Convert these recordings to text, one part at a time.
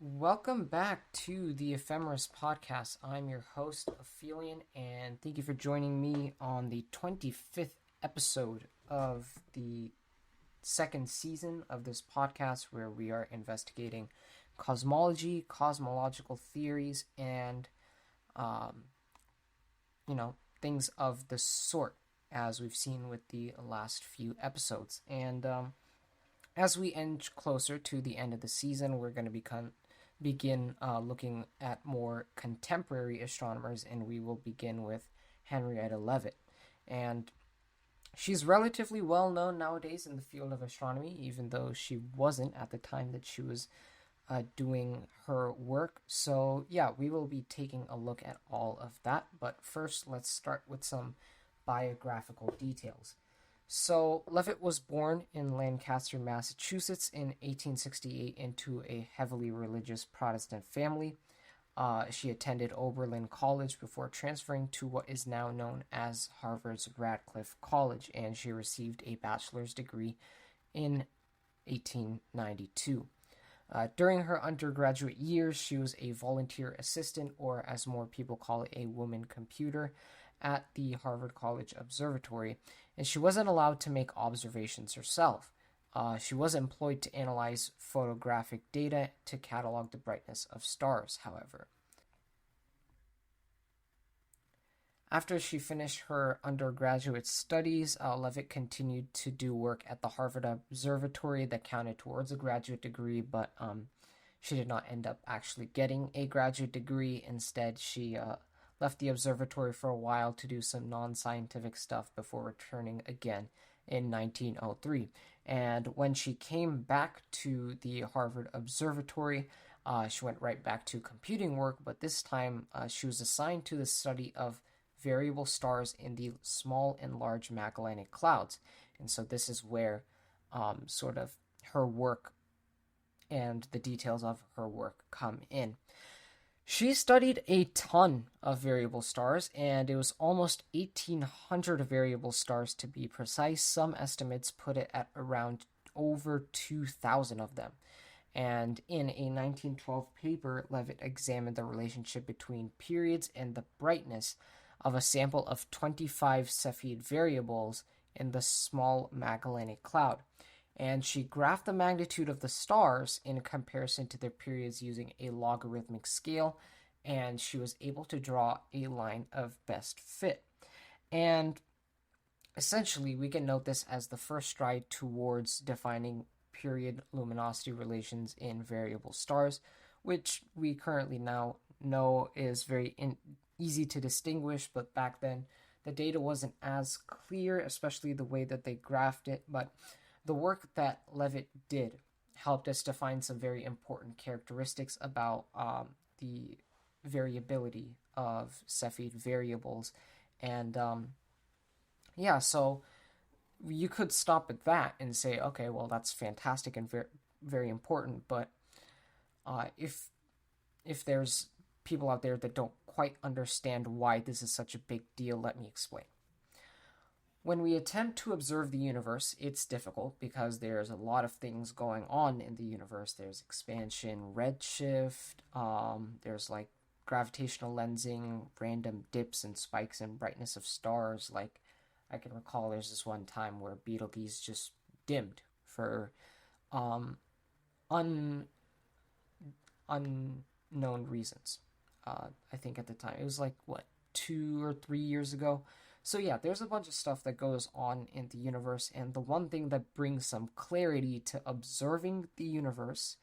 Welcome back to the Ephemeris podcast. I'm your host, Ophelian, and thank you for joining me on the 25th episode of the second season of this podcast, where we are investigating cosmology, cosmological theories, and, things of the sort, as we've seen with the last few episodes. And as we inch closer to the end of the season, we're going to begin looking at more contemporary astronomers, and we will begin with Henrietta Leavitt. And she's relatively well known nowadays in the field of astronomy, even though she wasn't at the time that she was doing her work. So, yeah, we will be taking a look at all of that. But first, let's start with some biographical details. So, Leavitt was born in Lancaster, Massachusetts in 1868 into a heavily religious Protestant family. She attended Oberlin College before transferring to what is now known as Harvard's Radcliffe College, and she received a bachelor's degree in 1892. During her undergraduate years, she was a volunteer assistant, or as more people call it, a woman computer, at the Harvard College Observatory, and she wasn't allowed to make observations herself. She was employed to analyze photographic data to catalog the brightness of stars, however. After she finished her undergraduate studies, Leavitt continued to do work at the Harvard Observatory that counted towards a graduate degree, but she did not end up actually getting a graduate degree. Instead, she left the observatory for a while to do some non-scientific stuff before returning again in 1903. And when she came back to the Harvard Observatory, she went right back to computing work, but this time she was assigned to the study of variable stars in the Small and Large Magellanic Clouds. And so this is where sort of her work and the details of her work come in. She studied a ton of variable stars, and it was almost 1,800 variable stars to be precise. Some estimates put it at around over 2,000 of them. And in a 1912 paper, Leavitt examined the relationship between periods and the brightness of a sample of 25 Cepheid variables in the Small Magellanic Cloud. And she graphed the magnitude of the stars in comparison to their periods using a logarithmic scale, and she was able to draw a line of best fit. And essentially, we can note this as the first stride towards defining period-luminosity relations in variable stars, which we currently now know is very easy to distinguish, but back then the data wasn't as clear, especially the way that they graphed it. But the work that Leavitt did helped us define some very important characteristics about the variability of Cepheid variables. And so you could stop at that and say, okay, well, that's fantastic and very important. But if there's people out there that don't quite understand why this is such a big deal, let me explain. When we attempt to observe the universe, it's difficult because there's a lot of things going on in the universe. There's expansion, redshift, there's like gravitational lensing, random dips and spikes in brightness of stars. Like, I can recall there's this one time where Betelgeuse just dimmed for unknown reasons. I think at the time, it was like, 2 or 3 years ago? So yeah, there's a bunch of stuff that goes on in the universe, and the one thing that brings some clarity to observing the universe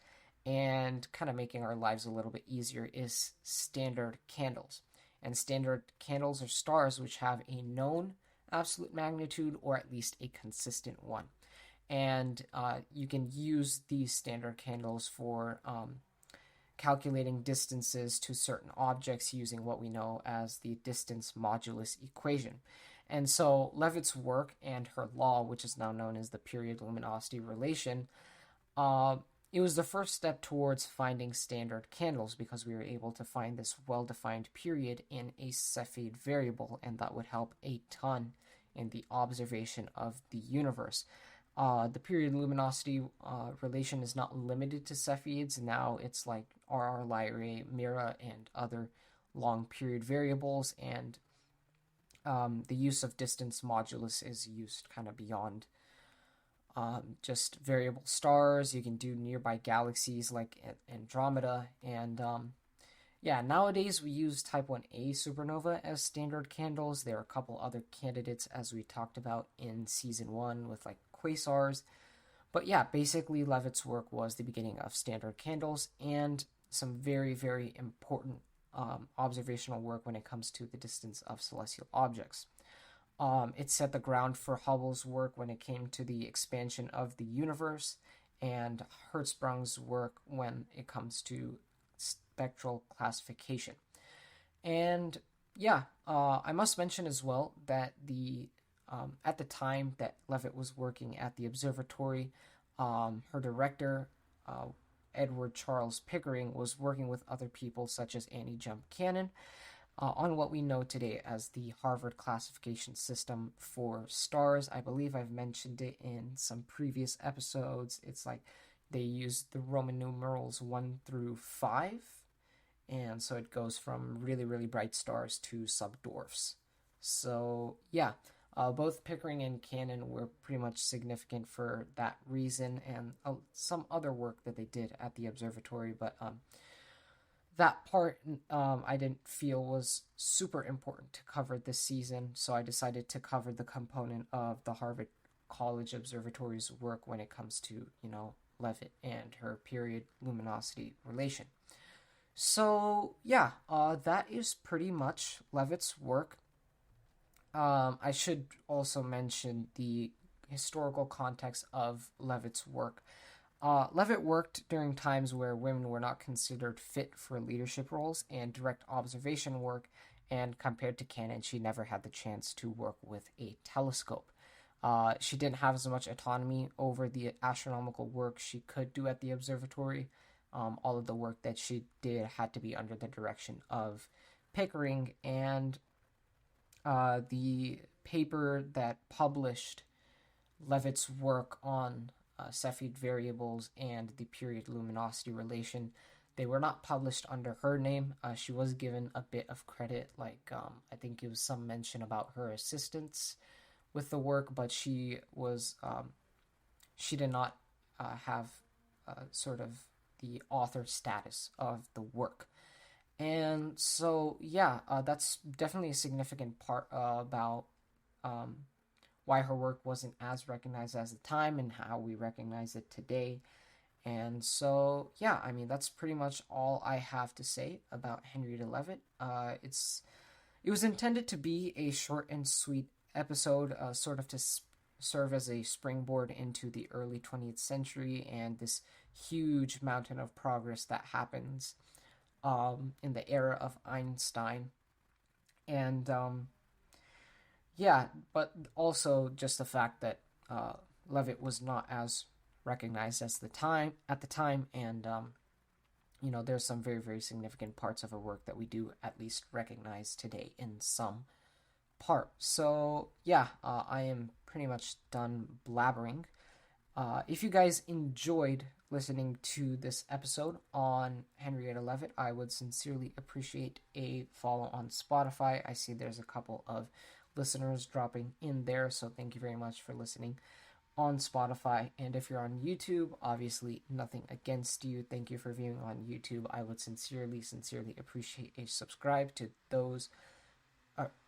and kind of making our lives a little bit easier is standard candles. And standard candles are stars which have a known absolute magnitude, or at least a consistent one. And you can use these standard candles for calculating distances to certain objects using what we know as the distance modulus equation. And so Leavitt's work and her law, which is now known as the period-luminosity relation, it was the first step towards finding standard candles, because we were able to find this well-defined period in a Cepheid variable, and that would help a ton in the observation of the universe. The period luminosity relation is not limited to Cepheids. Now it's like RR Lyrae, Mira, and other long period variables, and the use of distance modulus is used kind of beyond just variable stars. You can do nearby galaxies like Andromeda, and yeah, nowadays we use type 1a supernova as standard candles. There are a couple other candidates, as we talked about in season 1, with like quasars. But yeah, basically Leavitt's work was the beginning of standard candles and some very, very important observational work when it comes to the distance of celestial objects. It set the ground for Hubble's work when it came to the expansion of the universe, and Hertzsprung's work when it comes to spectral classification. And yeah, I must mention as well that at the time that Leavitt was working at the observatory, her director, Edward Charles Pickering, was working with other people such as Annie Jump Cannon on what we know today as the Harvard classification system for stars. I believe I've mentioned it in some previous episodes. It's like they use the Roman numerals 1 through 5, and so it goes from really, really bright stars to subdwarfs. So yeah, both Pickering and Cannon were pretty much significant for that reason, and some other work that they did at the observatory, but that part I didn't feel was super important to cover this season, so I decided to cover the component of the Harvard College Observatory's work when it comes to, Leavitt and her period luminosity relation. So yeah, that is pretty much Leavitt's work. I should also mention the historical context of Leavitt's work. Leavitt worked during times where women were not considered fit for leadership roles and direct observation work, and compared to Cannon, she never had the chance to work with a telescope. She didn't have as much autonomy over the astronomical work she could do at the observatory. All of the work that she did had to be under the direction of Pickering, and the paper that published Leavitt's work on Cepheid variables and the period luminosity relation, they were not published under her name. She was given a bit of credit, like I think it was some mention about her assistance with the work, but she did not have sort of the author status of the work. And so, yeah, that's definitely a significant part about why her work wasn't as recognized as the time and how we recognize it today. And so, yeah, I mean, that's pretty much all I have to say about Henrietta Leavitt. It was intended to be a short and sweet episode, sort of to serve as a springboard into the early 20th century and this huge mountain of progress that happens in the era of Einstein. And yeah, but also just the fact that Leavitt was not as recognized as at the time, and there's some very, very significant parts of her work that we do at least recognize today in some part. So yeah, I am pretty much done blabbering. If you guys enjoyed listening to this episode on Henrietta Leavitt, I would sincerely appreciate a follow on Spotify. I see there's a couple of listeners dropping in there, so thank you very much for listening on Spotify. And if you're on YouTube, obviously nothing against you. Thank you for viewing on YouTube. I would sincerely appreciate a subscribe to those.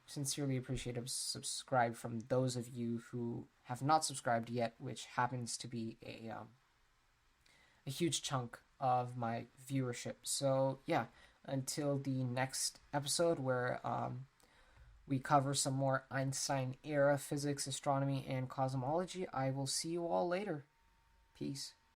Sincerely appreciate a subscribe from those of you who have not subscribed yet, which happens to be a huge chunk of my viewership. So yeah, until the next episode where we cover some more Einstein era physics, astronomy, and cosmology, I will see you all later. Peace.